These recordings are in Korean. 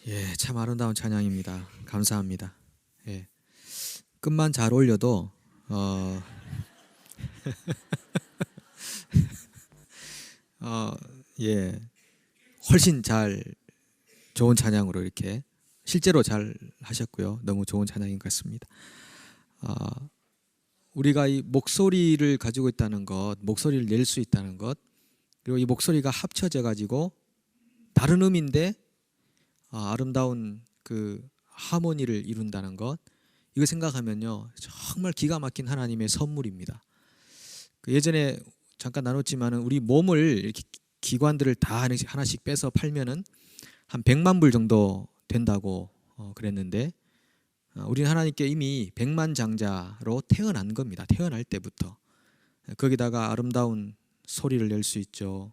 예, 참 아름다운 찬양입니다. 감사합니다. 예, 끝만 잘 올려도 어, 어, 예, 훨씬 잘 좋은 찬양으로 이렇게 실제로 잘 하셨고요. 너무 좋은 찬양인 것 같습니다. 우리가 이 목소리를 가지고 있다는 것, 목소리를 낼 수 있다는 것, 그리고 이 목소리가 합쳐져 가지고 다른 음인데 아름다운 그 하모니를 이룬다는 것, 이거 생각하면요 정말 기가 막힌 하나님의 선물입니다. 예전에 잠깐 나눴지만은 우리 몸을 이렇게 기관들을 다 하나씩 빼서 팔면은 한 100만 불 정도 된다고 그랬는데, 우리는 하나님께 이미 백만장자로 태어난 겁니다. 태어날 때부터. 거기다가 아름다운 소리를 낼 수 있죠.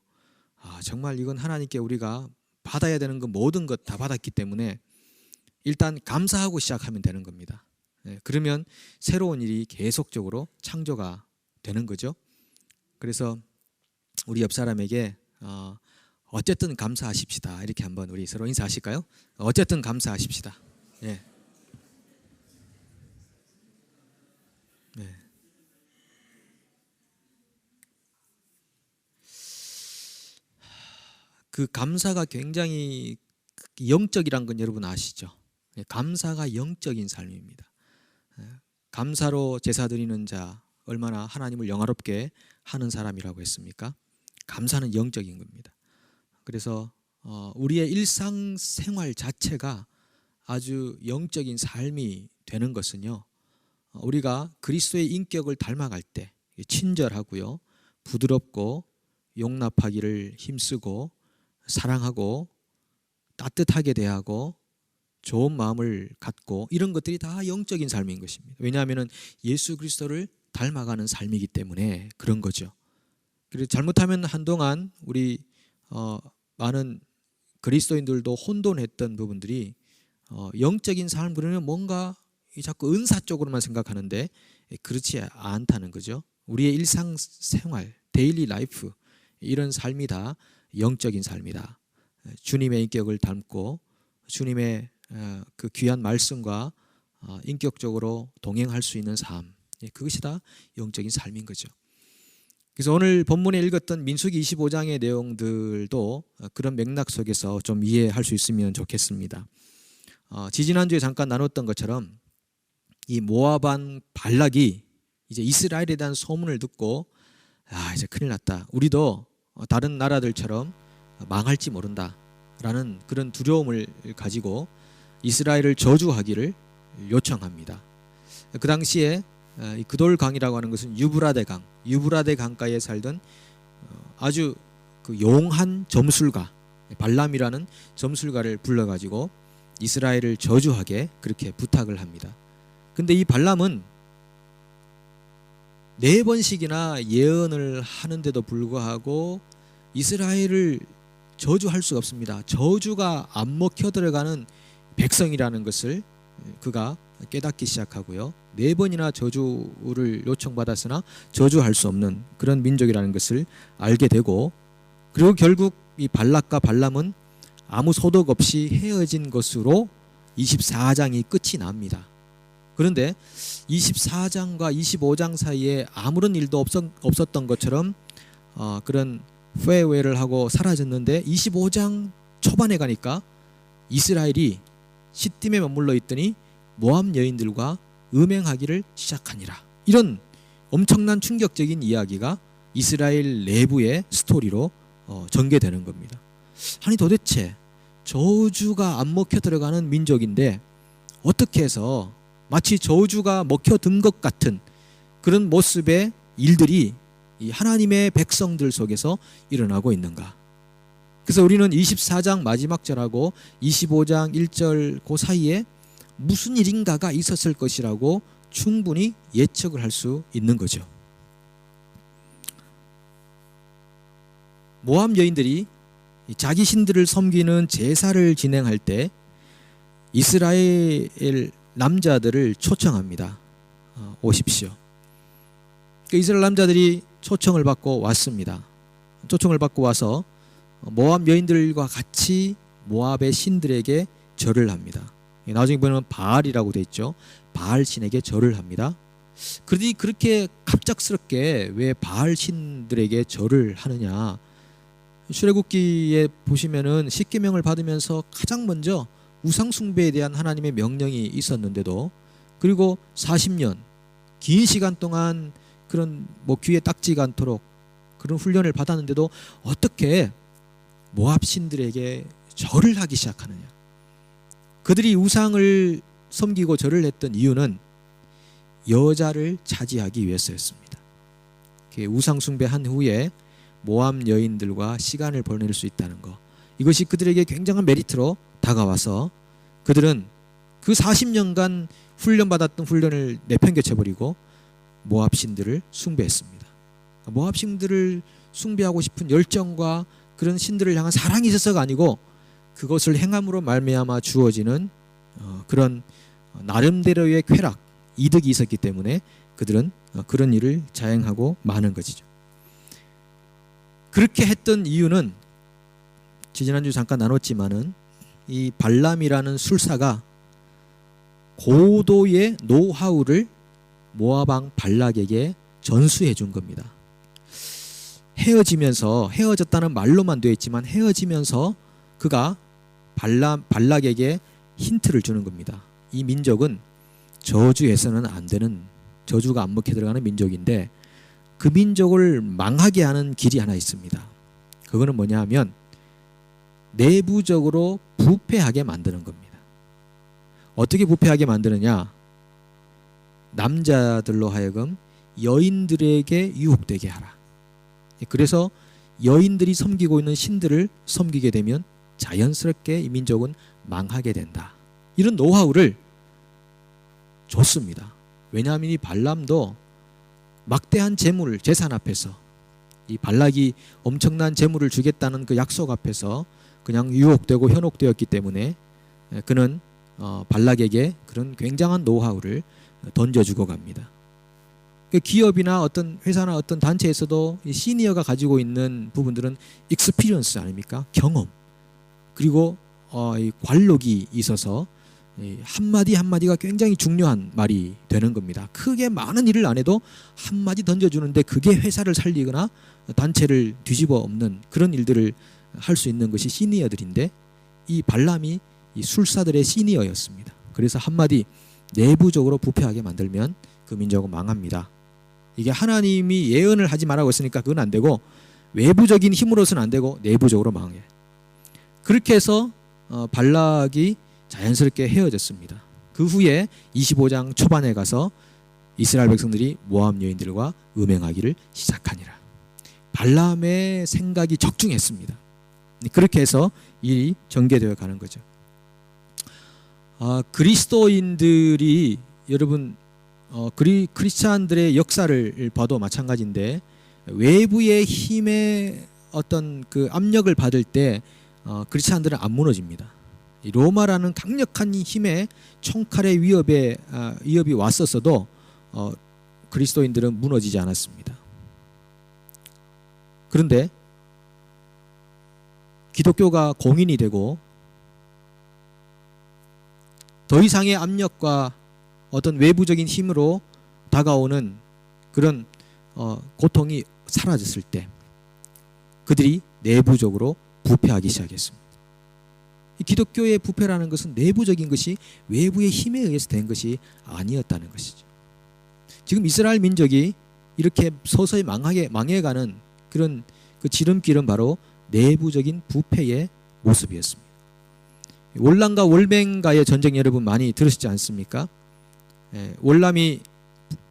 정말 이건 하나님께 우리가 받아야 되는 그 모든 것 다 받았기 때문에 일단 감사하고 시작하면 되는 겁니다. 그러면 새로운 일이 계속적으로 창조가 되는 거죠. 그래서 우리 옆 사람에게 어쨌든 감사하십시다, 이렇게 한번 우리 서로 인사하실까요? 어쨌든 감사하십시다. 예. 네. 그 감사가 굉장히 영적이란 건 여러분 아시죠? 감사가 영적인 삶입니다. 감사로 제사 드리는 자 얼마나 하나님을 영화롭게 하는 사람이라고 했습니까? 감사는 영적인 겁니다. 그래서 우리의 일상생활 자체가 아주 영적인 삶이 되는 것은요, 우리가 그리스도의 인격을 닮아갈 때 친절하고요, 부드럽고 용납하기를 힘쓰고 사랑하고 따뜻하게 대하고 좋은 마음을 갖고, 이런 것들이 다 영적인 삶인 것입니다. 왜냐하면 예수 그리스도를 닮아가는 삶이기 때문에 그런 거죠. 그래서 잘못하면 한동안 우리 많은 그리스도인들도 혼돈했던 부분들이 영적인 삶, 그러면 뭔가 자꾸 은사 쪽으로만 생각하는데 그렇지 않다는 거죠. 우리의 일상생활, 데일리 라이프, 이런 삶이 다 영적인 삶이다. 주님의 인격을 닮고 주님의 그 귀한 말씀과 인격적으로 동행할 수 있는 삶, 그것이 다 영적인 삶인 거죠. 그래서 오늘 본문에 읽었던 민수기 25장의 내용들도 그런 맥락 속에서 좀 이해할 수 있으면 좋겠습니다. 지지난주에 잠깐 나눴던 것처럼 이 모압 왕 발락이 이제 이스라엘에 대한 소문을 듣고 이제 큰일 났다, 우리도 다른 나라들처럼 망할지 모른다라는 그런 두려움을 가지고 이스라엘을 저주하기를 요청합니다. 그 당시에 그돌강이라고 하는 것은 유브라데 강가에 살던 아주 그 용한 점술가 발람이라는 점술가를 불러가지고 이스라엘을 저주하게 그렇게 부탁을 합니다. 근데 이 발람은 4번씩이나 예언을 하는데도 불구하고 이스라엘을 저주할 수가 없습니다. 저주가 안 먹혀 들어가는 백성이라는 것을 그가 깨닫기 시작하고요, 4번이나 저주를 요청받았으나 저주할 수 없는 그런 민족이라는 것을 알게 되고, 그리고 결국 이 발락과 발람은 아무 소득 없이 헤어진 것으로 24장이 끝이 납니다. 그런데 24장과 25장 사이에 아무런 일도 없었던 것처럼 그런 페어웨이를 하고 사라졌는데, 25장 초반에 가니까 이스라엘이 시딤에 머물러 있더니 모압 여인들과 음행하기를 시작하니라. 이런 엄청난 충격적인 이야기가 이스라엘 내부의 스토리로 전개되는 겁니다. 아니 도대체 저주가 안 먹혀 들어가는 민족인데 어떻게 해서 마치 저주가 먹혀든 것 같은 그런 모습의 일들이 이 하나님의 백성들 속에서 일어나고 있는가? 그래서 우리는 24장 마지막 절하고 25장 1절 그 사이에 무슨 일인가가 있었을 것이라고 충분히 예측을 할 수 있는 거죠. 모압 여인들이 자기 신들을 섬기는 제사를 진행할 때 이스라엘 남자들을 초청합니다. 오십시오. 이스라엘 남자들이 초청을 받고 왔습니다. 초청을 받고 와서 모압 여인들과 같이 모압의 신들에게 절을 합니다. 나중에 보면 바알이라고 돼 있죠. 바알 신에게 절을 합니다. 그런데 그렇게 갑작스럽게 왜 바알 신들에게 절을 하느냐? 출애굽기에 보시면은 십계명을 받으면서 가장 먼저 우상 숭배에 대한 하나님의 명령이 있었는데도, 그리고 40년 긴 시간 동안 그런 귀에 딱지가 않도록 그런 훈련을 받았는데도 어떻게 모압 신들에게 절을 하기 시작하느냐? 그들이 우상을 섬기고 절을 했던 이유는 여자를 차지하기 위해서였습니다. 우상 숭배한 후에 모압 여인들과 시간을 보낼 수 있다는 것, 이것이 그들에게 굉장한 메리트로 다가와서 그들은 그 40년간 훈련받았던 훈련을 내팽개쳐버리고 모압 신들을 숭배했습니다. 모압 신들을 숭배하고 싶은 열정과 그런 신들을 향한 사랑이 있어서가 아니고, 그것을 행함으로 말미암아 주어지는 그런 나름대로의 쾌락, 이득이 있었기 때문에 그들은 그런 일을 자행하고 마는 것이죠. 그렇게 했던 이유는 지난주 잠깐 나눴지만은 이 발람이라는 술사가 고도의 노하우를 모압 왕 발락에게 전수해 준 겁니다. 헤어졌다는 말로만 되어 있지만 헤어지면서 그가 발락에게 힌트를 주는 겁니다. 이 민족은 저주해서는 안 되는, 저주가 안 먹혀 들어가는 민족인데 그 민족을 망하게 하는 길이 하나 있습니다. 그거는 뭐냐 하면 내부적으로 부패하게 만드는 겁니다. 어떻게 부패하게 만드느냐? 남자들로 하여금 여인들에게 유혹되게 하라. 그래서 여인들이 섬기고 있는 신들을 섬기게 되면 자연스럽게 이 민족은 망하게 된다. 이런 노하우를 줬습니다. 왜냐하면 이 발람도 막대한 재산 앞에서, 이 발락이 엄청난 재물을 주겠다는 그 약속 앞에서 그냥 유혹되고 현혹되었기 때문에 그는 발락에게 그런 굉장한 노하우를 던져주고 갑니다. 기업이나 어떤 회사나 어떤 단체에서도 이 시니어가 가지고 있는 부분들은 익스피리언스 아닙니까? 경험, 그리고 이 관록이 있어서 한마디 한마디가 굉장히 중요한 말이 되는 겁니다. 크게 많은 일을 안 해도 한마디 던져주는데 그게 회사를 살리거나 단체를 뒤집어 엎는 그런 일들을 할 수 있는 것이 시니어들인데, 이 발람이 이 술사들의 시니어였습니다. 그래서 한마디 내부적으로 부패하게 만들면 그 민족은 망합니다. 이게 하나님이 예언을 하지 말라고 했으니까 그건 안 되고, 외부적인 힘으로서는 안 되고 내부적으로 망해. 그렇게 해서 발락이 자연스럽게 헤어졌습니다. 그 후에 25장 초반에 가서 이스라엘 백성들이 모압 여인들과 음행하기를 시작하니라. 발람의 생각이 적중했습니다. 그렇게 해서 일이 전개되어 가는 거죠. 그리스도인들이, 여러분 크리스찬들의 역사를 봐도 마찬가지인데, 외부의 힘의 어떤 그 압력을 받을 때 크리스찬들은 안 무너집니다. 로마라는 강력한 힘의 총칼의 위협이 왔었어도 그리스도인들은 무너지지 않았습니다. 그런데 기독교가 공인이 되고 더 이상의 압력과 어떤 외부적인 힘으로 다가오는 그런 고통이 사라졌을 때 그들이 내부적으로 부패하기 시작했습니다. 기독교의 부패라는 것은 내부적인 것이 외부의 힘에 의해서 된 것이 아니었다는 것이죠. 지금 이스라엘 민족이 이렇게 서서히 망해가는 그런 그 지름길은 바로 내부적인 부패의 모습이었습니다. 월남과 월맹과의 전쟁 여러분 많이 들으시지 않습니까? 월남이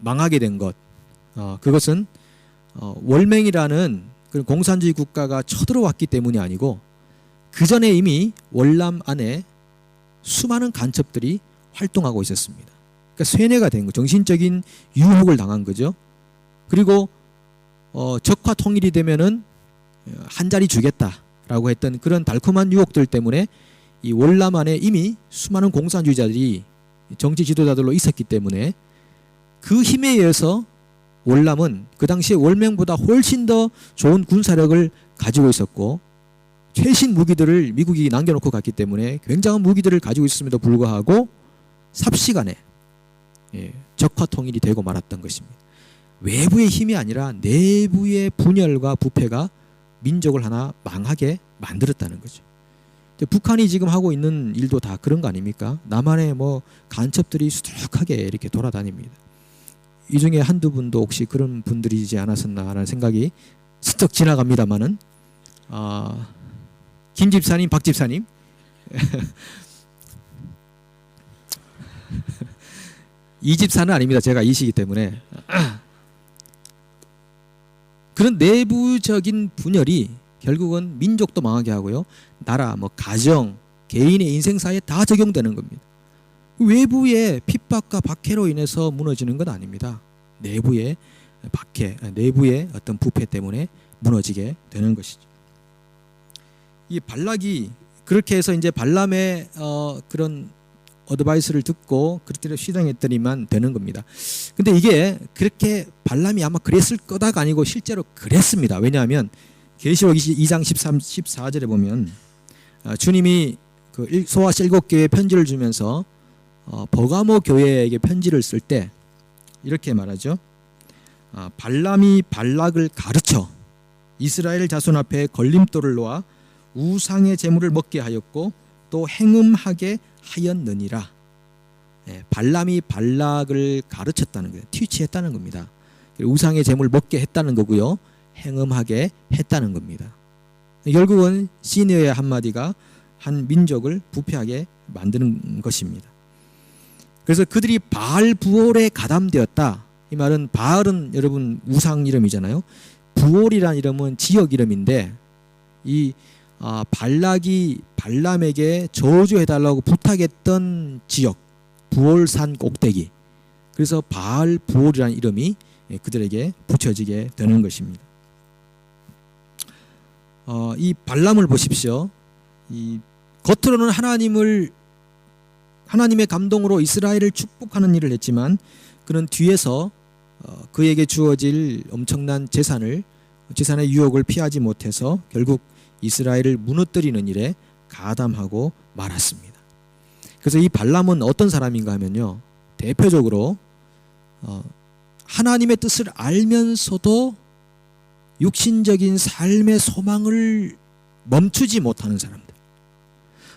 망하게 된 것, 그것은 월맹이라는 그런 공산주의 국가가 쳐들어왔기 때문이 아니고, 그 전에 이미 월남 안에 수많은 간첩들이 활동하고 있었습니다. 그러니까 쇠뇌가 된 거, 정신적인 유혹을 당한 거죠. 그리고 적화 통일이 되면은 한 자리 주겠다라고 했던 그런 달콤한 유혹들 때문에 이 월남 안에 이미 수많은 공산주의자들이 정치 지도자들로 있었기 때문에 그 힘에 의해서 월남은 그 당시에 월맹보다 훨씬 더 좋은 군사력을 가지고 있었고, 최신 무기들을 미국이 남겨놓고 갔기 때문에 굉장한 무기들을 가지고 있음에도 불구하고 삽시간에 적화 통일이 되고 말았던 것입니다. 외부의 힘이 아니라 내부의 분열과 부패가 민족을 하나 망하게 만들었다는 거죠. 북한이 지금 하고 있는 일도 다 그런 거 아닙니까? 남한의 뭐 간첩들이 수두룩하게 이렇게 돌아다닙니다. 이 중에 한두 분도 혹시 그런 분들이지 않았었나라는 생각이 스쩍 지나갑니다만은 김 집사님, 박 집사님 이 집사는 아닙니다. 제가 이시기 때문에 그런 내부적인 분열이 결국은 민족도 망하게 하고요, 나라, 뭐 가정, 개인의 인생사에 다 적용되는 겁니다. 외부의 핍박과 박해로 인해서 무너지는 건 아닙니다. 내부의 박해, 내부의 어떤 부패 때문에 무너지게 되는 것이죠. 이 발락이 그렇게 해서 이제 발람의 그런 어드바이스를 듣고 그렇게 시행했더니만 되는 겁니다. 근데 이게 그렇게 발람이 아마 그랬을 거다가 아니고 실제로 그랬습니다. 왜냐하면 계시록 2장 14절에 보면 주님이 그 소아시 7교회에 편지를 주면서 버가모 교회에게 편지를 쓸 때 이렇게 말하죠. 발람이 발락을 가르쳐 이스라엘 자손 앞에 걸림돌을 놓아 우상의 제물을 먹게 하였고 또 행음하게 하였느니라. 발람이 발락을 가르쳤다는 거예요. 티치했다는 겁니다. 우상의 제물을 먹게 했다는 거고요, 행음하게 했다는 겁니다. 결국은 시니어의 한마디가 한 민족을 부패하게 만드는 것입니다. 그래서 그들이 바알 부올에 가담되었다. 이 말은 바알은 여러분 우상 이름이잖아요. 부올이라는 이름은 지역 이름인데 이 발락이 발람에게 저주해달라고 부탁했던 지역, 부올산 꼭대기, 그래서 바알 부올이라는 이름이 그들에게 붙여지게 되는 것입니다. 이 발람을 보십시오. 이 겉으로는 하나님의 감동으로 이스라엘을 축복하는 일을 했지만 그는 뒤에서 그에게 주어질 엄청난 재산의 유혹을 피하지 못해서 결국 이스라엘을 무너뜨리는 일에 가담하고 말았습니다. 그래서 이 발람은 어떤 사람인가 하면요, 대표적으로 하나님의 뜻을 알면서도 육신적인 삶의 소망을 멈추지 못하는 사람들,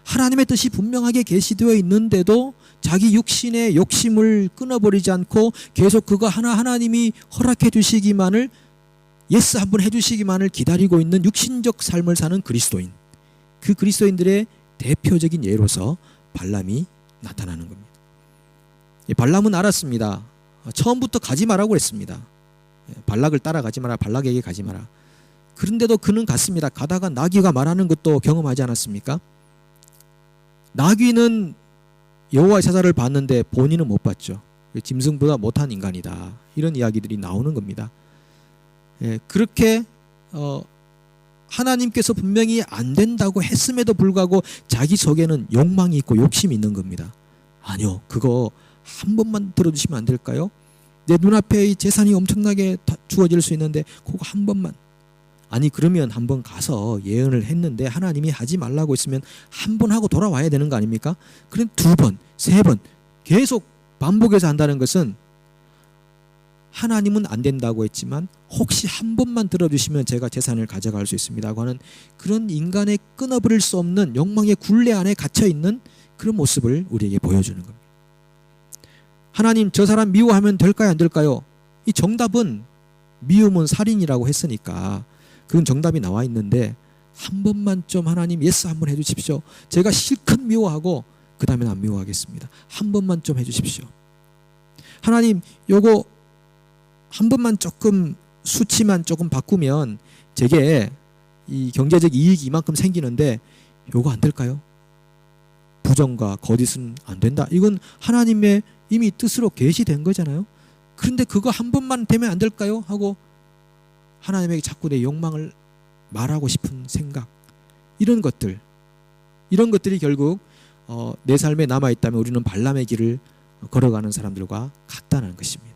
하나님의 뜻이 분명하게 계시되어 있는데도 자기 육신의 욕심을 끊어버리지 않고 계속 그거 하나님이 허락해 주시기만을, 예스 한번 해주시기만을 기다리고 있는 육신적 삶을 사는 그리스도인, 그 그리스도인들의 대표적인 예로서 발람이 나타나는 겁니다. 발람은 알았습니다. 처음부터 가지 마라고 했습니다. 발락을 따라가지 마라, 발락에게 가지 마라. 그런데도 그는 갔습니다. 가다가 나귀가 말하는 것도 경험하지 않았습니까? 나귀는 여호와의 사자를 봤는데 본인은 못 봤죠. 짐승보다 못한 인간이다, 이런 이야기들이 나오는 겁니다. 그렇게 하나님께서 분명히 안 된다고 했음에도 불구하고 자기 속에는 욕망이 있고 욕심이 있는 겁니다. 아니요, 그거 한 번만 들어주시면 안 될까요? 내 눈앞에 이 재산이 엄청나게 주어질 수 있는데 그거 한 번만. 아니 그러면 한 번 가서 예언을 했는데 하나님이 하지 말라고 했으면 한 번 하고 돌아와야 되는 거 아닙니까? 그럼 두 번, 세 번 계속 반복해서 한다는 것은 하나님은 안 된다고 했지만 혹시 한 번만 들어주시면 제가 재산을 가져갈 수 있습니다 하고 하는 그런 인간의 끊어버릴 수 없는 욕망의 굴레 안에 갇혀있는 그런 모습을 우리에게 보여주는 겁니다. 하나님, 저 사람 미워하면 될까요, 안 될까요? 이 정답은 미움은 살인이라고 했으니까 그건 정답이 나와 있는데 한 번만 좀 하나님 예스 한번 해주십시오. 제가 실컷 미워하고 그 다음엔 안 미워하겠습니다. 한 번만 좀 해주십시오. 하나님, 요거 한 번만 조금 수치만 조금 바꾸면 제게 이 경제적 이익이 이만큼 생기는데 요거 안 될까요? 부정과 거짓은 안 된다. 이건 하나님의 이미 뜻으로 계시된 거잖아요. 그런데 그거 한 번만 되면 안 될까요? 하고 하나님에게 자꾸 내 욕망을 말하고 싶은 생각, 이런 것들이 결국 내 삶에 남아있다면 우리는 발람의 길을 걸어가는 사람들과 같다는 것입니다.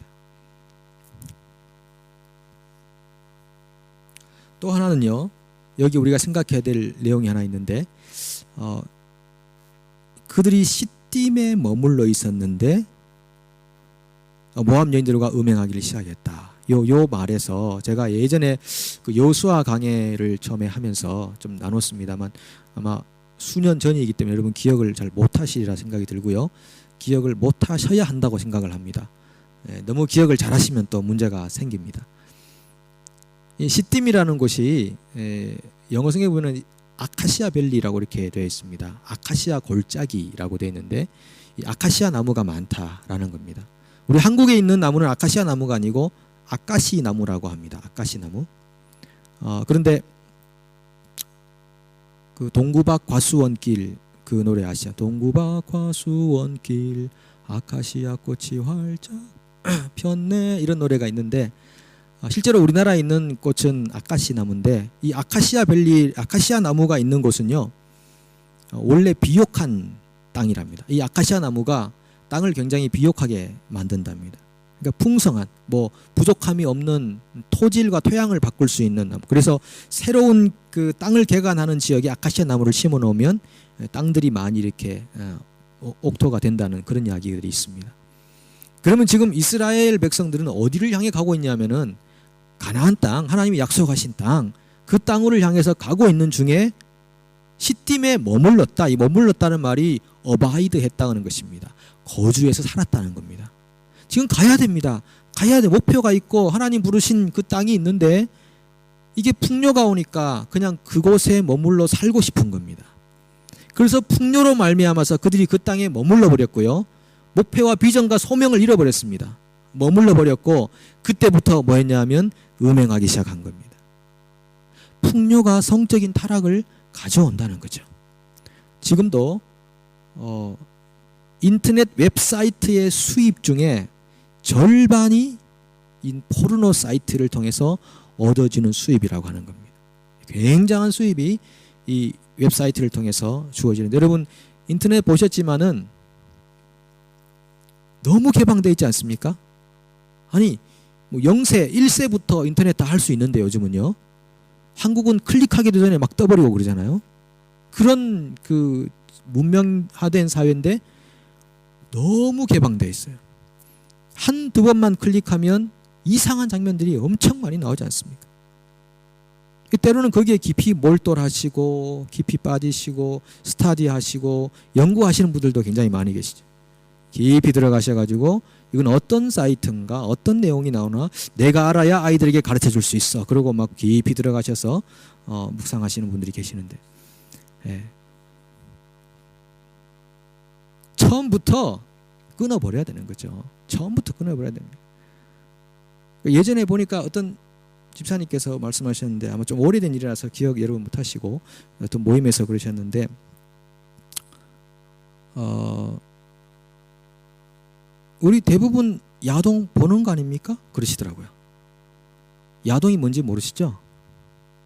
또 하나는요, 여기 우리가 생각해야 될 내용이 하나 있는데 그들이 시딤에 머물러 있었는데 모압 여인들과 음행하기를 시작했다. 요 말에서 제가 예전에 그 여호수아 강해를 처음에 하면서 좀 나눴습니다만 아마 수년 전이기 때문에 여러분 기억을 잘 못하시리라 생각이 들고요. 기억을 못하셔야 한다고 생각을 합니다. 너무 기억을 잘하시면 또 문제가 생깁니다. 이 시딤이라는 곳이 영어 성경에 보면 아카시아 밸리라고 이렇게 되어 있습니다. 아카시아 골짜기라고 되어 있는데 이 아카시아 나무가 많다라는 겁니다. 우리 한국에 있는 나무는 아카시아 나무가 아니고 아까시 나무라고 합니다. 아까시 나무. 그런데 그 동구박 과수원길 그 노래 아시죠? 동구박 과수원길 아카시아 꽃이 활짝 폈네 이런 노래가 있는데 실제로 우리나라에 있는 꽃은 아카시 나무인데 이 아카시아 밸리 아카시아 나무가 있는 곳은요 원래 비옥한 땅이랍니다. 이 아카시아 나무가 땅을 굉장히 비옥하게 만든답니다. 그러니까 풍성한 뭐 부족함이 없는 토질과 토양을 바꿀 수 있는 나무. 그래서 새로운 그 땅을 개간하는 지역에 아카시아 나무를 심어 놓으면 땅들이 많이 이렇게 옥토가 된다는 그런 이야기들이 있습니다. 그러면 지금 이스라엘 백성들은 어디를 향해 가고 있냐면은 가나안 땅, 하나님이 약속하신 땅, 그 땅으로 향해서 가고 있는 중에 시딤에 머물렀다. 이 머물렀다는 말이 어바이드 했다는 것입니다. 거주해서 살았다는 겁니다. 지금 가야 됩니다. 가야 돼. 목표가 있고 하나님 부르신 그 땅이 있는데 이게 풍요가 오니까 그냥 그곳에 머물러 살고 싶은 겁니다. 그래서 풍요로 말미암아서 그들이 그 땅에 머물러 버렸고요. 목표와 비전과 소명을 잃어버렸습니다. 머물러 버렸고 그때부터 뭐 했냐면 음행하기 시작한 겁니다. 풍요가 성적인 타락을 가져온다는 거죠. 지금도 인터넷 웹사이트의 수입 중에 절반이 이 포르노 사이트를 통해서 얻어지는 수입이라고 하는 겁니다. 굉장한 수입이 이 웹사이트를 통해서 주어지는데 여러분 인터넷 보셨지만은 너무 개방되어 있지 않습니까? 아니 뭐 0세, 1세부터 인터넷 다 할 수 있는데 요즘은요. 한국은 클릭하기도 전에 막 떠버리고 그러잖아요. 그런 그 문명화된 사회인데 너무 개방되어 있어요. 한두 번만 클릭하면 이상한 장면들이 엄청 많이 나오지 않습니까? 때로는 거기에 깊이 몰두하시고 깊이 빠지시고 스터디하시고 연구하시는 분들도 굉장히 많이 계시죠. 깊이 들어가셔가지고 이건 어떤 사이트인가 어떤 내용이 나오나 내가 알아야 아이들에게 가르쳐 줄 수 있어. 그러고 막 깊이 들어가셔서 묵상하시는 분들이 계시는데 처음부터 끊어버려야 되는 거죠. 처음부터 끊어버려야 됩니다. 예전에 보니까 어떤 집사님께서 말씀하셨는데 아마 좀 오래된 일이라서 기억 여러분 못하시고 어떤 모임에서 그러셨는데 우리 대부분 야동 보는 거 아닙니까? 그러시더라고요. 야동이 뭔지 모르시죠?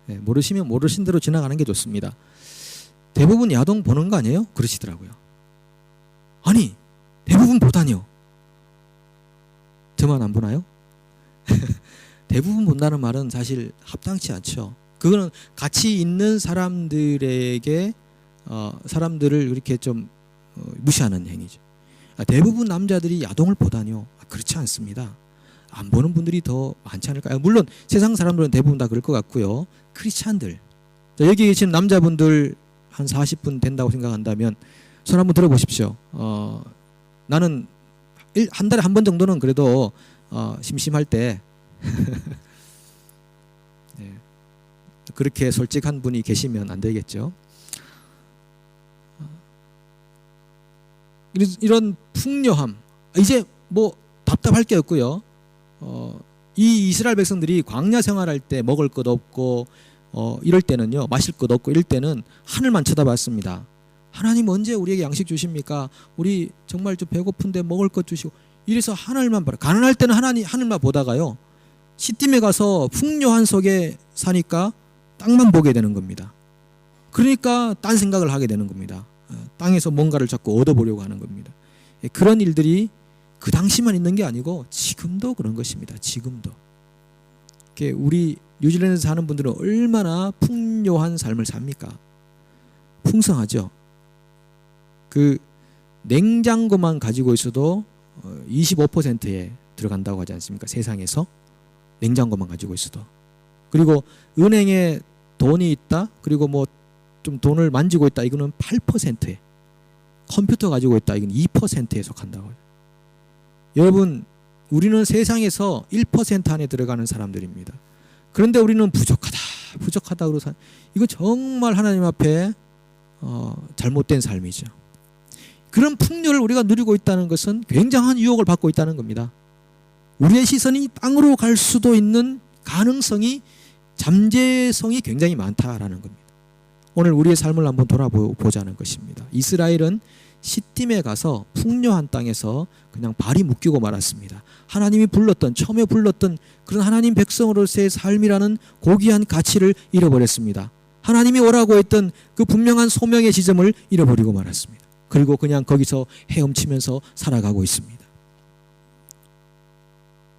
네, 모르시면 모르신 대로 지나가는 게 좋습니다. 대부분 야동 보는 거 아니에요? 그러시더라고요. 아니 대부분 보다니요. 저만 안 보나요? 대부분 본다는 말은 사실 합당치 않죠. 그거는 같이 있는 사람들에게 사람들을 이렇게 좀 무시하는 행위죠. 대부분 남자들이 야동을 보다니요. 그렇지 않습니다. 안 보는 분들이 더 많지 않을까요? 물론 세상 사람들은 대부분 다 그럴 것 같고요. 크리스찬들 여기 계신 남자분들 한 40분 된다고 생각한다면 손 한번 들어보십시오. 나는 한 달에 한 번 정도는 그래도 심심할 때 네. 그렇게 솔직한 분이 계시면 안 되겠죠. 이런 풍요함 이제 뭐 답답할 게 없고요. 이 이스라엘 백성들이 광야 생활할 때 먹을 것 없고 이럴 때는요 마실 것 없고 이럴 때는 하늘만 쳐다봤습니다. 하나님 언제 우리에게 양식 주십니까? 우리 정말 좀 배고픈데 먹을 것 주시고 이래서 하늘만 봐라. 가난할 때는 하늘만 보다가요 시딤에 가서 풍요한 속에 사니까 땅만 보게 되는 겁니다. 그러니까 딴 생각을 하게 되는 겁니다. 땅에서 뭔가를 자꾸 얻어보려고 하는 겁니다. 그런 일들이 그 당시만 있는 게 아니고 지금도 그런 것입니다. 지금도 우리 뉴질랜드에서 사는 분들은 얼마나 풍요한 삶을 삽니까? 풍성하죠. 그 냉장고만 가지고 있어도 25%에 들어간다고 하지 않습니까? 세상에서 냉장고만 가지고 있어도. 그리고 은행에 돈이 있다. 그리고 뭐 좀 돈을 만지고 있다. 이거는 8%에. 컴퓨터 가지고 있다. 이건 2%에 속한다고. 여러분, 우리는 세상에서 1% 안에 들어가는 사람들입니다. 그런데 우리는 부족하다 그러고 이건 정말 하나님 앞에 잘못된 삶이죠. 그런 풍요를 우리가 누리고 있다는 것은 굉장한 유혹을 받고 있다는 겁니다. 우리의 시선이 땅으로 갈 수도 있는 가능성이, 잠재성이 굉장히 많다라는 겁니다. 오늘 우리의 삶을 한번 돌아보자는 것입니다. 이스라엘은 시딤에 가서 풍요한 땅에서 그냥 발이 묶이고 말았습니다. 하나님이 처음에 불렀던 그런 하나님 백성으로서의 삶이라는 고귀한 가치를 잃어버렸습니다. 하나님이 오라고 했던 그 분명한 소명의 지점을 잃어버리고 말았습니다. 그리고 그냥 거기서 헤엄치면서 살아가고 있습니다.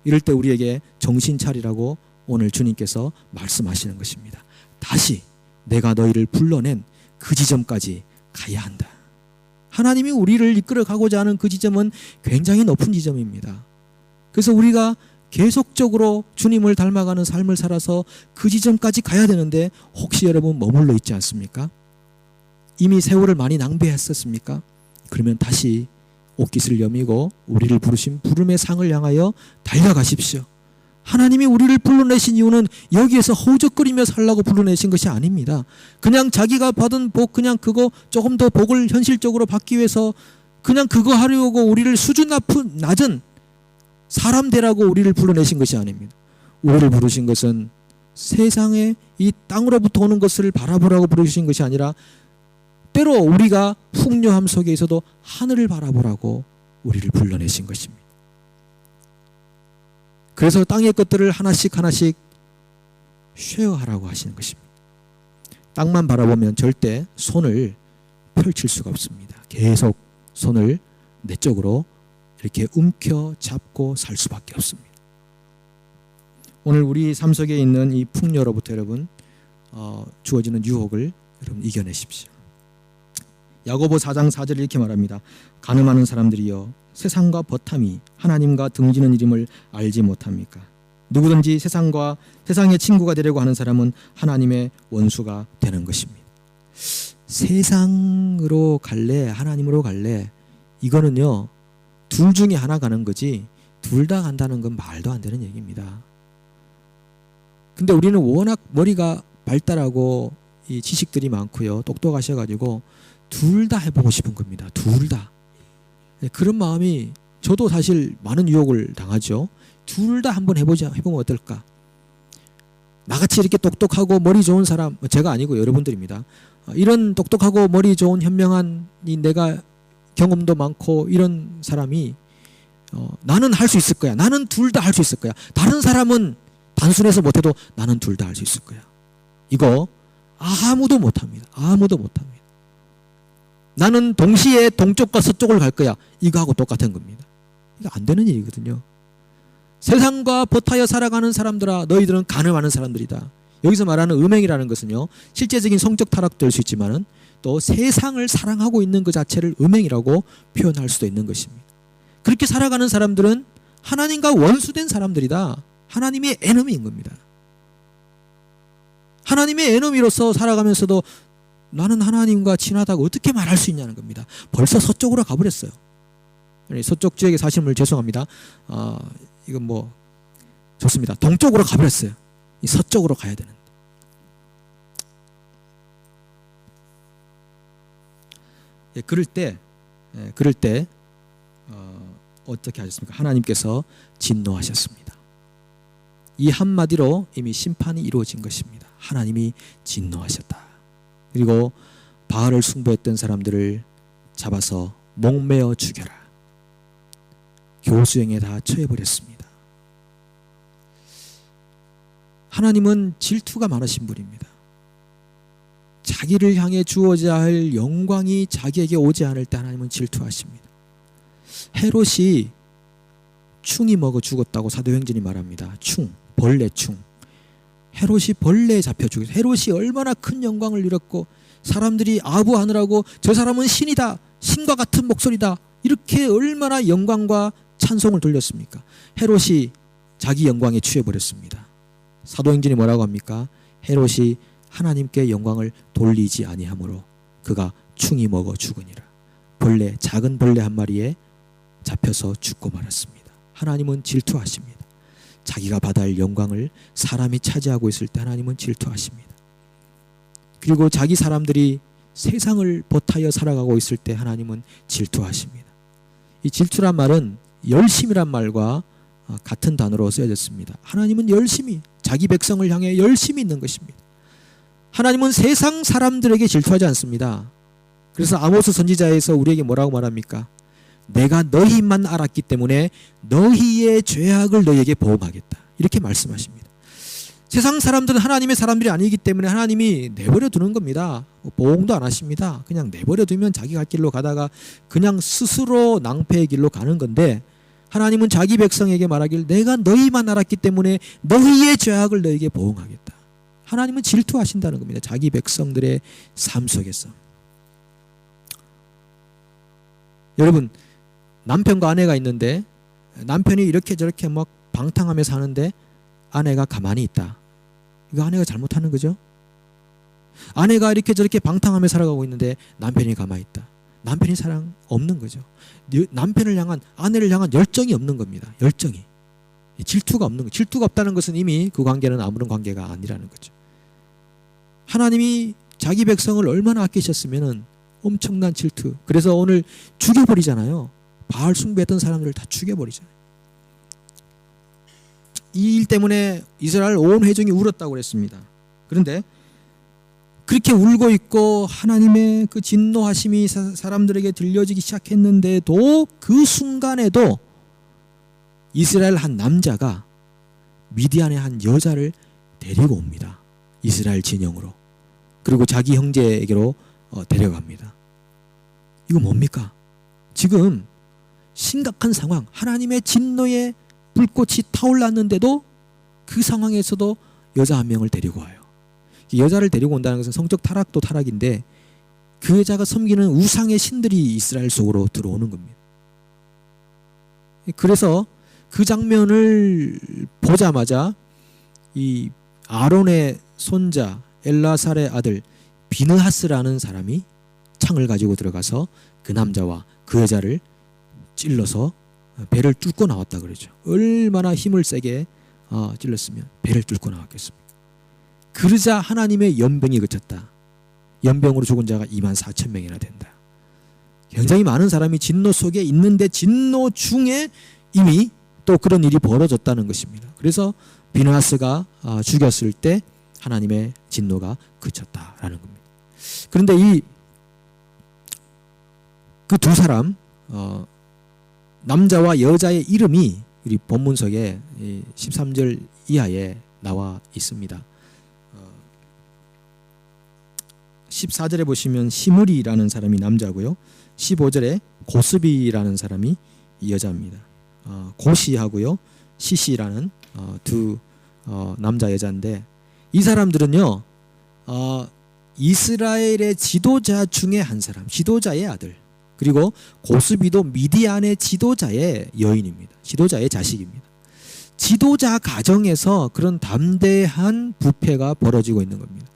이럴 때 우리에게 정신 차리라고 오늘 주님께서 말씀하시는 것입니다. 다시 내가 너희를 불러낸 그 지점까지 가야 한다. 하나님이 우리를 이끌어 가고자 하는 그 지점은 굉장히 높은 지점입니다. 그래서 우리가 계속적으로 주님을 닮아가는 삶을 살아서 그 지점까지 가야 되는데, 혹시 여러분 머물러 있지 않습니까? 이미 세월을 많이 낭비했었습니까? 그러면 다시 옷깃을 여미고 우리를 부르신 부름의 상을 향하여 달려가십시오. 하나님이 우리를 불러내신 이유는 여기에서 허우적거리며 살라고 불러내신 것이 아닙니다. 그냥 자기가 받은 복, 그냥 그거 조금 더 복을 현실적으로 받기 위해서 그냥 그거 하려고 우리를 수준 낮은 사람 되라고 우리를 불러내신 것이 아닙니다. 우리를 부르신 것은 세상에 이 땅으로부터 오는 것을 바라보라고 부르신 것이 아니라, 때로 우리가 풍요함 속에 있어도 하늘을 바라보라고 우리를 불러내신 것입니다. 그래서 땅의 것들을 하나씩 쉐어하라고 하시는 것입니다. 땅만 바라보면 절대 손을 펼칠 수가 없습니다. 계속 손을 내 쪽으로 이렇게 움켜잡고 살 수밖에 없습니다. 오늘 우리 삶 속에 있는 이 풍요로부터 여러분 주어지는 유혹을 여러분 이겨내십시오. 야고보 4장 4절 이렇게 말합니다. 가늠하는 사람들이여, 세상과 버탐이 하나님과 등지는 이름을 알지 못합니까? 누구든지 세상의 친구가 되려고 하는 사람은 하나님의 원수가 되는 것입니다. 세상으로 갈래, 하나님으로 갈래, 이거는요 둘 중에 하나 가는 거지 둘 다 간다는 건 말도 안 되는 얘기입니다. 근데 우리는 워낙 머리가 발달하고 이 지식들이 많고요, 똑똑하셔가지고 둘 다 해보고 싶은 겁니다. 둘 다. 그런 마음이, 저도 사실 많은 유혹을 당하죠. 둘 다 한번 해보면 어떨까? 나같이 이렇게 똑똑하고 머리 좋은 사람, 제가 아니고 여러분들입니다. 이런 똑똑하고 머리 좋은 현명한, 내가 경험도 많고 이런 사람이 나는 할 수 있을 거야. 나는 둘 다 할 수 있을 거야. 다른 사람은 단순해서 못해도 나는 둘 다 할 수 있을 거야. 이거 아무도 못합니다. 아무도 못합니다. 나는 동시에 동쪽과 서쪽을 갈 거야. 이거하고 똑같은 겁니다. 이거 안 되는 일이거든요. 세상과 버타여 살아가는 사람들아, 너희들은 가늠하는 사람들이다. 여기서 말하는 음행이라는 것은요, 실제적인 성적 타락도 될 수 있지만은 또 세상을 사랑하고 있는 그 자체를 음행이라고 표현할 수도 있는 것입니다. 그렇게 살아가는 사람들은 하나님과 원수된 사람들이다. 하나님의 에너미인 겁니다. 하나님의 에너미로서 살아가면서도 나는 하나님과 친하다고 어떻게 말할 수 있냐는 겁니다. 벌써 서쪽으로 가버렸어요. 서쪽 지역에 사시는 분 죄송합니다. 이건 뭐 좋습니다. 동쪽으로 가버렸어요. 이 서쪽으로 가야 되는데. 그럴 때 어떻게 하셨습니까? 하나님께서 진노하셨습니다. 이 한마디로 이미 심판이 이루어진 것입니다. 하나님이 진노하셨다. 그리고 바알을 숭배했던 사람들을 잡아서 목매어 죽여라. 교수형에 다 처해버렸습니다. 하나님은 질투가 많으신 분입니다. 자기를 향해 주어져야 할 영광이 자기에게 오지 않을 때 하나님은 질투하십니다. 헤롯이 충이 먹어 죽었다고 사도행전이 말합니다. 충, 벌레충. 헤롯이 벌레에 잡혀 죽었어요. 헤롯이 얼마나 큰 영광을 누렸고 사람들이 아부하느라고 저 사람은 신이다, 신과 같은 목소리다, 이렇게 얼마나 영광과 찬송을 돌렸습니까? 헤롯이 자기 영광에 취해버렸습니다. 사도행전이 뭐라고 합니까? 헤롯이 하나님께 영광을 돌리지 아니하므로 그가 충이 먹어 죽으니라. 벌레, 작은 벌레 한 마리에 잡혀서 죽고 말았습니다. 하나님은 질투하십니다. 자기가 받아야 할 영광을 사람이 차지하고 있을 때 하나님은 질투하십니다. 그리고 자기 사람들이 세상을 버타여 살아가고 있을 때 하나님은 질투하십니다. 이 질투란 말은 열심이란 말과 같은 단어로 쓰여졌습니다. 하나님은 열심히 자기 백성을 향해 열심히 있는 것입니다. 하나님은 세상 사람들에게 질투하지 않습니다. 그래서 아모스 선지자에서 우리에게 뭐라고 말합니까? 내가 너희만 알았기 때문에 너희의 죄악을 너희에게 보험하겠다, 이렇게 말씀하십니다. 세상 사람들은 하나님의 사람들이 아니기 때문에 하나님이 내버려 두는 겁니다. 보응도 안 하십니다. 그냥 내버려 두면 자기 갈 길로 가다가 그냥 스스로 낭패의 길로 가는 건데, 하나님은 자기 백성에게 말하길 내가 너희만 알았기 때문에 너희의 죄악을 너희에게 보응하겠다. 하나님은 질투하신다는 겁니다. 자기 백성들의 삶 속에서. 여러분, 남편과 아내가 있는데 남편이 이렇게 저렇게 막 방탕하며 사는데 아내가 가만히 있다. 이거 아내가 잘못하는 거죠? 아내가 이렇게 저렇게 방탕하며 살아가고 있는데 남편이 가만히 있다. 남편이 사랑 없는 거죠. 남편을 향한, 아내를 향한 열정이 없는 겁니다. 열정이. 질투가 없는 거. 질투가 없다는 것은 이미 그 관계는 아무런 관계가 아니라는 거죠. 하나님이 자기 백성을 얼마나 아끼셨으면은 엄청난 질투. 그래서 오늘 죽여버리잖아요. 바알 숭배했던 사람들을 다 죽여버리잖아요. 이 일 때문에 이스라엘 온 회중이 울었다고 그랬습니다. 그런데 그렇게 울고 있고 하나님의 그 진노하심이 사람들에게 들려지기 시작했는데도 그 순간에도 이스라엘 한 남자가 미디안의 한 여자를 데리고 옵니다. 이스라엘 진영으로. 그리고 자기 형제에게로 데려갑니다. 이거 뭡니까? 지금 심각한 상황, 하나님의 진노의 불꽃이 타올랐는데도 그 상황에서도 여자 한 명을 데리고 와요. 여자를 데리고 온다는 것은 성적 타락도 타락인데 그 여자가 섬기는 우상의 신들이 이스라엘 속으로 들어오는 겁니다. 그래서 그 장면을 보자마자 이 아론의 손자 엘라살의 아들 비느하스라는 사람이 창을 가지고 들어가서 그 남자와 그 여자를 찔러서 배를 뚫고 나왔다 그러죠. 얼마나 힘을 세게 찔렀으면 배를 뚫고 나왔겠습니까? 그러자 하나님의 연병이 그쳤다. 연병으로 죽은 자가 24,000명이나 된다. 굉장히 많은 사람이 진노 속에 있는데 진노 중에 이미 또 그런 일이 벌어졌다는 것입니다. 그래서 비느하스가 죽였을 때 하나님의 진노가 그쳤다라는 겁니다. 그런데 그 두 사람 남자와 여자의 이름이 우리 본문석에 13절 이하에 나와 있습니다. 14절에 보시면 시므리라는 사람이 남자고요. 15절에 고스비라는 사람이 여자입니다. 고시하고요 시시라는 두 남자 여자인데 이 사람들은요 이스라엘의 지도자 중에 한 사람, 지도자의 아들, 그리고 고스비도 미디안의 지도자의 여인입니다. 지도자의 자식입니다. 지도자 가정에서 그런 담대한 부패가 벌어지고 있는 겁니다.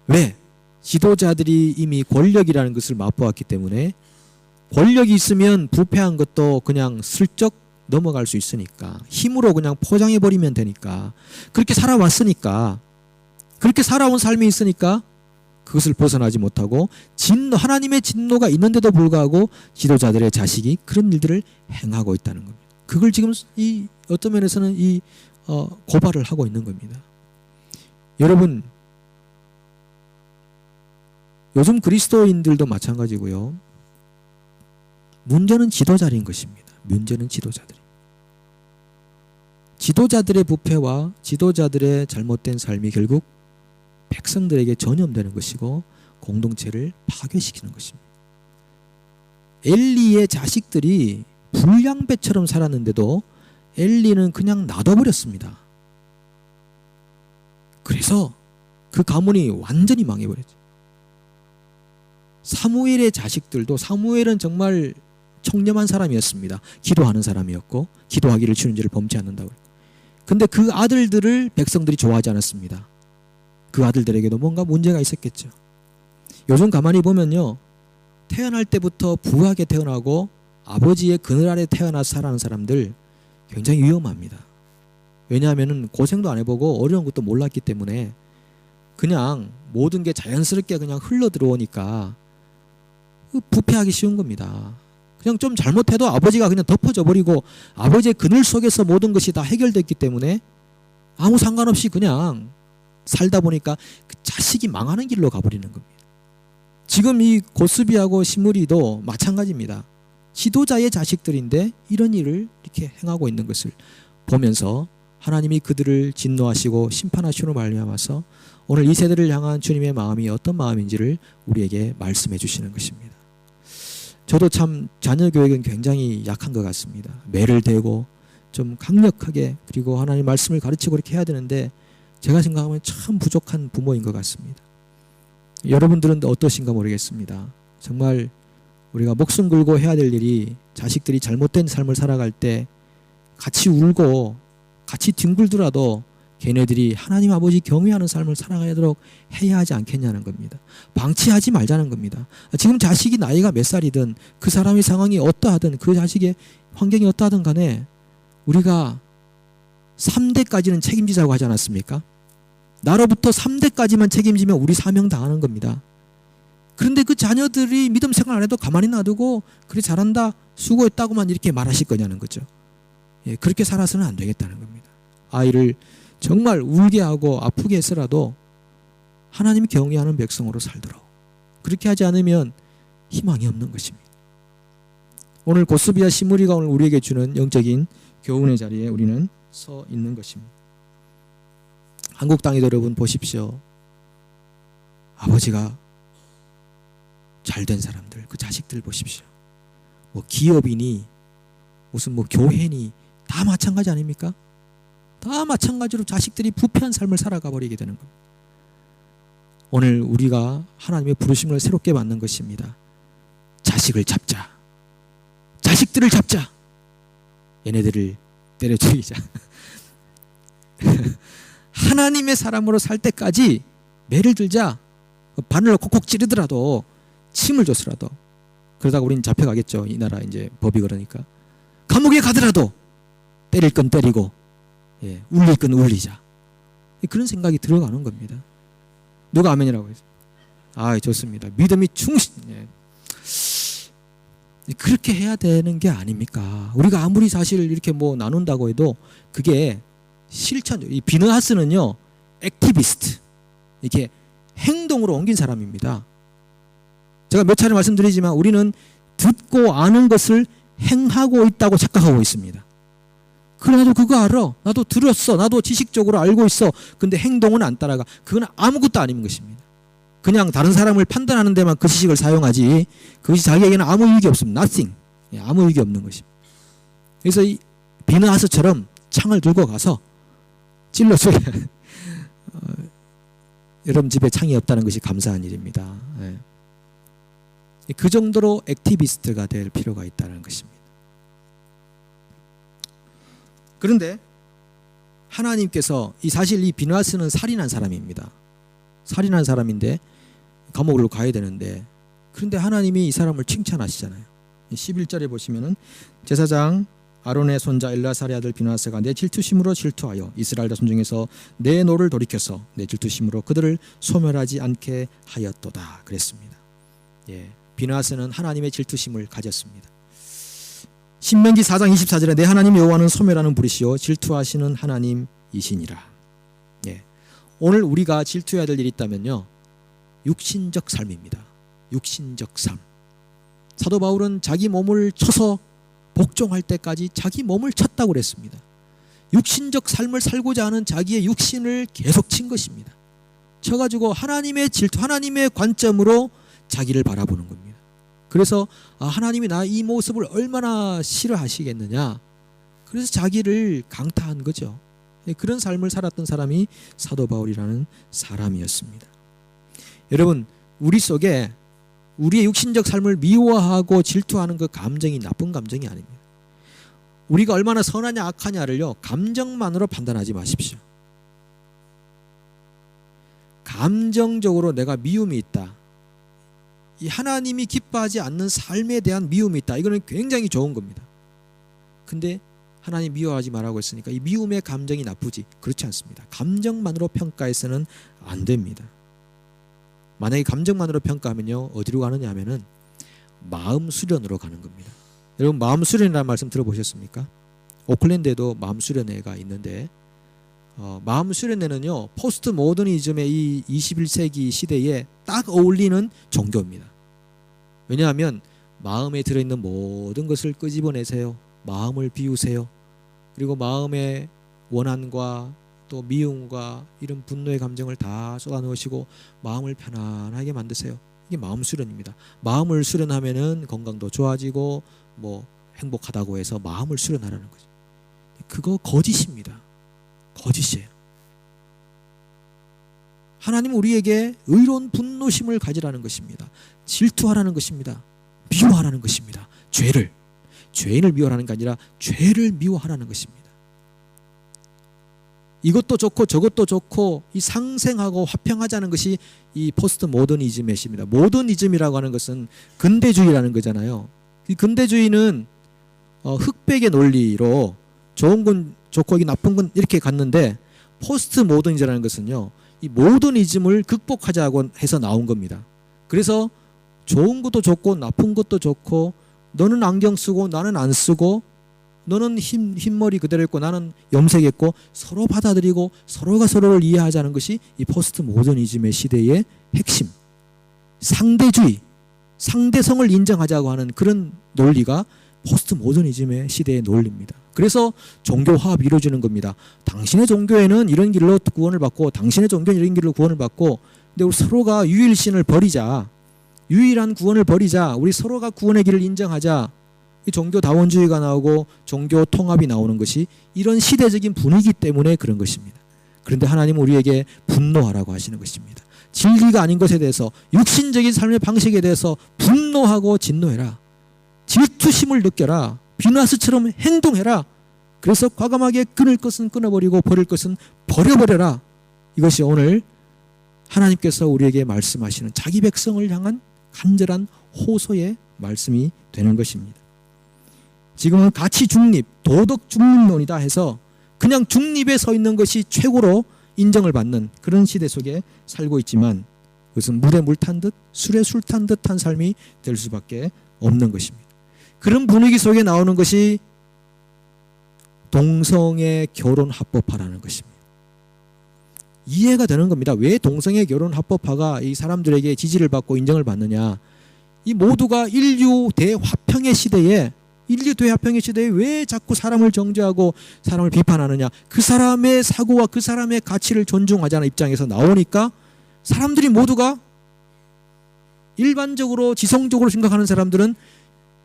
왜? 지도자들이 이미 권력이라는 것을 맛보았기 때문에, 권력이 있으면 부패한 것도 그냥 슬쩍 넘어갈 수 있으니까, 힘으로 그냥 포장해버리면 되니까, 그렇게 살아왔으니까, 그렇게 살아온 삶이 있으니까 그것을 벗어나지 못하고 하나님의 진노가 있는데도 불구하고 지도자들의 자식이 그런 일들을 행하고 있다는 겁니다. 그걸 지금 어떤 면에서는 고발을 하고 있는 겁니다. 여러분, 요즘 그리스도인들도 마찬가지고요. 문제는 지도자인 것입니다. 문제는 지도자들이. 지도자들의 부패와 지도자들의 잘못된 삶이 결국 백성들에게 전염되는 것이고 공동체를 파괴시키는 것입니다. 엘리의 자식들이 불량배처럼 살았는데도 엘리는 그냥 놔둬버렸습니다. 그래서 그 가문이 완전히 망해버렸죠. 사무엘의 자식들도, 사무엘은 정말 청렴한 사람이었습니다. 기도하는 사람이었고 기도하기를 주는 죄를 범치 않는다고. 근데 그 아들들을 백성들이 좋아하지 않았습니다. 그 아들들에게도 뭔가 문제가 있었겠죠. 요즘 가만히 보면요, 태어날 때부터 부하게 태어나고 아버지의 그늘 아래 태어나서 살아가는 사람들 굉장히 위험합니다. 왜냐하면 고생도 안 해보고 어려운 것도 몰랐기 때문에 그냥 모든 게 자연스럽게 그냥 흘러 들어오니까 부패하기 쉬운 겁니다. 그냥 좀 잘못해도 아버지가 그냥 덮어져 버리고 아버지의 그늘 속에서 모든 것이 다 해결됐기 때문에 아무 상관없이 그냥 살다 보니까 그 자식이 망하는 길로 가버리는 겁니다. 지금 이 고스비하고 시므리도 마찬가지입니다. 지도자의 자식들인데 이런 일을 이렇게 행하고 있는 것을 보면서 하나님이 그들을 진노하시고 심판하시로 말미암아서 오늘 이 세대를 향한 주님의 마음이 어떤 마음인지를 우리에게 말씀해 주시는 것입니다. 저도 참 자녀 교육은 굉장히 약한 것 같습니다. 매를 대고 좀 강력하게, 그리고 하나님 말씀을 가르치고 이렇게 해야 되는데 제가 생각하면 참 부족한 부모인 것 같습니다. 여러분들은 어떠신가 모르겠습니다. 정말 우리가 목숨 걸고 해야 될 일이, 자식들이 잘못된 삶을 살아갈 때 같이 울고 같이 뒹굴더라도 걔네들이 하나님 아버지 경외하는 삶을 살아가도록 해야 하지 않겠냐는 겁니다. 방치하지 말자는 겁니다. 지금 자식이 나이가 몇 살이든 그 사람의 상황이 어떠하든 그 자식의 환경이 어떠하든 간에 우리가 3대까지는 책임지자고 하지 않았습니까? 나로부터 3대까지만 책임지면 우리 사명 당하는 겁니다. 그런데 그 자녀들이 믿음 생활 안 해도 가만히 놔두고 그래 잘한다 수고했다고만 이렇게 말하실 거냐는 거죠. 예, 그렇게 살아서는 안 되겠다는 겁니다. 아이를 정말 울게 하고 아프게 해서라도 하나님이 경외하는 백성으로 살도록, 그렇게 하지 않으면 희망이 없는 것입니다. 오늘 고스비와 시므리가 오늘 우리에게 주는 영적인 교훈의 자리에 우리는 서 있는 것입니다. 한국 땅에도 여러분 보십시오. 아버지가 잘된 사람들, 그 자식들 보십시오. 뭐 기업이니 무슨 뭐 교회니 다 마찬가지 아닙니까? 다 마찬가지로 자식들이 부패한 삶을 살아가 버리게 되는 겁니다. 오늘 우리가 하나님의 부르심을 새롭게 받는 것입니다. 자식을 잡자. 자식들을 잡자. 얘네들을 때려 죽이자. 하나님의 사람으로 살 때까지 매를 들자. 바늘로 콕콕 찌르더라도, 침을 줬으라도. 그러다가 우리는 잡혀가겠죠. 이 나라 이제 법이 그러니까. 감옥에 가더라도 때릴 건 때리고, 예, 울릴 건 울리자. 그런 생각이 들어가는 겁니다. 누가 아멘이라고 했어요? 아, 좋습니다. 믿음이 충신. 예. 그렇게 해야 되는 게 아닙니까? 우리가 아무리 사실 이렇게 뭐 나눈다고 해도 그게 실천. 이 비너하스는요, 액티비스트, 이렇게 행동으로 옮긴 사람입니다. 제가 몇 차례 말씀드리지만 우리는 듣고 아는 것을 행하고 있다고 착각하고 있습니다. 그래, 나도 그거 알아. 나도 들었어. 나도 지식적으로 알고 있어. 근데 행동은 안 따라가. 그건 아무것도 아닌 것입니다. 그냥 다른 사람을 판단하는 데만 그 지식을 사용하지 그것이 자기에게는 아무 유익이 없습니다. Nothing. 아무 유익이 없는 것입니다. 그래서 이 비너하스처럼 창을 들고 가서 찔러줘야 여러분 집에 창이 없다는 것이 감사한 일입니다. 예. 그 정도로 액티비스트가 될 필요가 있다는 것입니다. 그런데 하나님께서 사실 이 비너하스는 살인한 사람입니다. 살인한 사람인데 감옥으로 가야 되는데, 그런데 하나님이 이 사람을 칭찬하시잖아요. 11절에 보시면은 제사장 아론의 손자 엘라사의 아들 비너하스가 내 질투심으로 질투하여 이스라엘 자손 중에서 내 노를 돌이켜서 내 질투심으로 그들을 소멸하지 않게 하였도다 그랬습니다. 예, 비너하스는 하나님의 질투심을 가졌습니다. 신명기 4장 24절에 내 하나님 여호와는 소멸하는 불이시요 질투하시는 하나님이시니라. 예, 오늘 우리가 질투해야 될 일이 있다면요, 육신적 삶입니다. 육신적 삶. 사도 바울은 자기 몸을 쳐서 복종할 때까지 자기 몸을 쳤다고 그랬습니다. 육신적 삶을 살고자 하는 자기의 육신을 계속 친 것입니다. 쳐가지고 하나님의 질투, 하나님의 관점으로 자기를 바라보는 겁니다. 그래서 하나님이 나 이 모습을 얼마나 싫어하시겠느냐. 그래서 자기를 강타한 거죠. 그런 삶을 살았던 사람이 사도 바울이라는 사람이었습니다. 여러분, 우리 속에 우리의 육신적 삶을 미워하고 질투하는 그 감정이 나쁜 감정이 아닙니다. 우리가 얼마나 선하냐 악하냐를요, 감정만으로 판단하지 마십시오. 감정적으로 내가 미움이 있다, 이 하나님이 기뻐하지 않는 삶에 대한 미움이 있다, 이거는 굉장히 좋은 겁니다. 근데 하나님 미워하지 말라고 했으니까 이 미움의 감정이 나쁘지, 그렇지 않습니다. 감정만으로 평가해서는 안 됩니다. 만약에 감정만으로 평가하면요, 어디로 가느냐 하면은 마음 수련으로 가는 겁니다. 여러분, 마음 수련이라는 말씀 들어보셨습니까? 오클랜드에도 마음 수련회가 있는데, 마음 수련회는요, 포스트 모더니즘의 이 21세기 시대에 딱 어울리는 종교입니다. 왜냐하면 마음에 들어있는 모든 것을 끄집어내세요. 마음을 비우세요. 그리고 마음의 원한과 또 미움과 이런 분노의 감정을 다 쏟아넣으시고 마음을 편안하게 만드세요. 이게 마음 수련입니다. 마음을 수련하면은 건강도 좋아지고 뭐 행복하다고 해서 마음을 수련하라는 거죠. 그거 거짓입니다. 거짓이에요. 하나님은 우리에게 의로운 분노심을 가지라는 것입니다. 질투하라는 것입니다. 미워하라는 것입니다. 죄인을 미워하라는 게 아니라 죄를 미워하라는 것입니다. 이것도 좋고 저것도 좋고 이 상생하고 화평하자는 것이 이 포스트 모더니즘의 시입니다. 모더니즘이라고 하는 것은 근대주의라는 거잖아요. 이 근대주의는 흑백의 논리로 좋은 건 좋고 나쁜 건 이렇게 갔는데, 포스트 모더니즘이라는 것은요, 이 모더니즘을 극복하자고 해서 나온 겁니다. 그래서 좋은 것도 좋고 나쁜 것도 좋고, 너는 안경 쓰고 나는 안 쓰고, 너는 흰머리 그대로 있고 나는 염색했고, 서로 받아들이고 서로가 서로를 이해하자는 것이 이 포스트 모더니즘의 시대의 핵심, 상대주의, 상대성을 인정하자고 하는 그런 논리가 포스트 모더니즘의 시대의 논리입니다. 그래서 종교 화합이 이루어지는 겁니다. 당신의 종교에는 이런 길로 구원을 받고 당신의 종교는 이런 길로 구원을 받고, 근데 우리 서로가 유일신을 버리자, 유일한 구원을 버리자, 우리 서로가 구원의 길을 인정하자, 이 종교다원주의가 나오고 종교 통합이 나오는 것이 이런 시대적인 분위기 때문에 그런 것입니다. 그런데 하나님은 우리에게 분노하라고 하시는 것입니다. 진리가 아닌 것에 대해서, 육신적인 삶의 방식에 대해서 분노하고 진노해라. 질투심을 느껴라. 비나스처럼 행동해라. 그래서 과감하게 끊을 것은 끊어버리고 버릴 것은 버려버려라. 이것이 오늘 하나님께서 우리에게 말씀하시는 자기 백성을 향한 간절한 호소의 말씀이 되는 것입니다. 지금은 가치 중립, 도덕 중립론이다 해서 그냥 중립에 서 있는 것이 최고로 인정을 받는 그런 시대 속에 살고 있지만, 그것은 물에 물 탄 듯 술에 술 탄 듯한 삶이 될 수밖에 없는 것입니다. 그런 분위기 속에 나오는 것이 동성애 결혼 합법화라는 것입니다. 이해가 되는 겁니다. 왜 동성애 결혼 합법화가 이 사람들에게 지지를 받고 인정을 받느냐. 이 모두가 인류 대화평의 시대에 왜 자꾸 사람을 정죄하고 사람을 비판하느냐. 그 사람의 사고와 그 사람의 가치를 존중하자는 입장에서 나오니까 사람들이 모두가, 일반적으로 지성적으로 생각하는 사람들은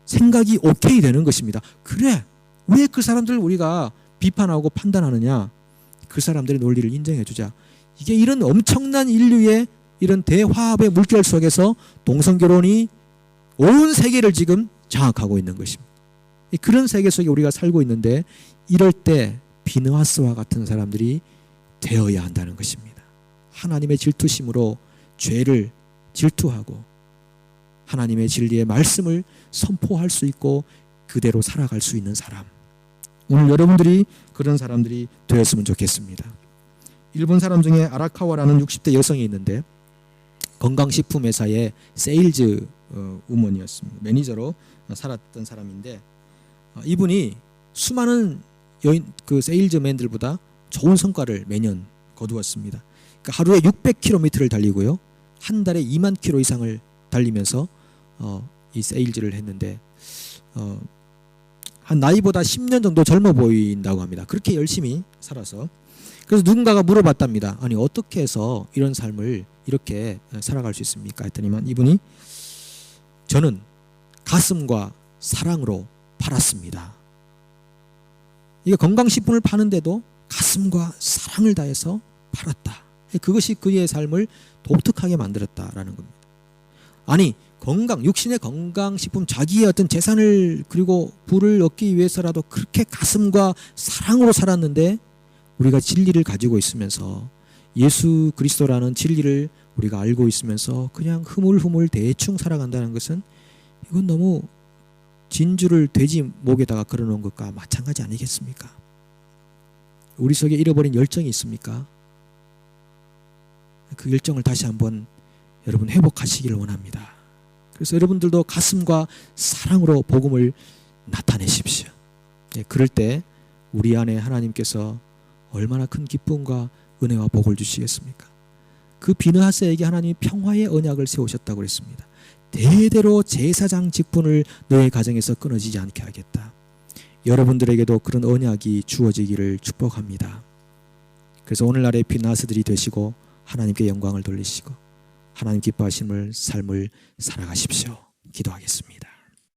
생각이 오케이 되는 것입니다. 그래, 왜 그 사람들을 우리가 비판하고 판단하느냐. 그 사람들의 논리를 인정해 주자. 이게 이런 엄청난 인류의 이런 대화합의 물결 속에서 동성결혼이 온 세계를 지금 장악하고 있는 것입니다. 그런 세계 속에 우리가 살고 있는데, 이럴 때 비느하스와 같은 사람들이 되어야 한다는 것입니다. 하나님의 질투심으로 죄를 질투하고 하나님의 진리의 말씀을 선포할 수 있고 그대로 살아갈 수 있는 사람, 오늘 여러분들이 그런 사람들이 되었으면 좋겠습니다. 일본 사람 중에 아라카와라는 60대 여성이 있는데, 건강식품 회사의 세일즈 우먼이었습니다. 매니저로 살았던 사람인데, 이분이 수많은 그 세일즈맨들보다 좋은 성과를 매년 거두었습니다. 그러니까 하루에 600km를 달리고요, 한 달에 2만 km 이상을 달리면서 이 세일즈를 했는데, 한 나이보다 10년 정도 젊어 보인다고 합니다. 그렇게 열심히 살아서. 그래서 누군가가 물어봤답니다. 아니, 어떻게 해서 이런 삶을 이렇게 살아갈 수 있습니까? 했더니만 이분이, 저는 가슴과 사랑으로 팔았습니다. 이게 건강식품을 파는데도 가슴과 사랑을 다해서 팔았다. 그것이 그의 삶을 독특하게 만들었다라는 겁니다. 아니, 육신의 건강식품, 자기의 어떤 재산을 그리고 부를 얻기 위해서라도 그렇게 가슴과 사랑으로 살았는데, 우리가 진리를 가지고 있으면서 예수 그리스도라는 진리를 우리가 알고 있으면서 그냥 흐물흐물 대충 살아간다는 것은, 이건 너무 진주를 돼지 목에다가 걸어놓은 것과 마찬가지 아니겠습니까? 우리 속에 잃어버린 열정이 있습니까? 그 열정을 다시 한번 여러분 회복하시기를 원합니다. 그래서 여러분들도 가슴과 사랑으로 복음을 나타내십시오. 그럴 때 우리 안에 하나님께서 얼마나 큰 기쁨과 은혜와 복을 주시겠습니까? 그 비느하스에게 하나님이 평화의 언약을 세우셨다고 그랬습니다. 대대로 제사장 직분을 너의 가정에서 끊어지지 않게 하겠다. 여러분들에게도 그런 언약이 주어지기를 축복합니다. 그래서 오늘날의 비느하스들이 되시고 하나님께 영광을 돌리시고 하나님 기뻐하심을 삶을 살아가십시오. 기도하겠습니다.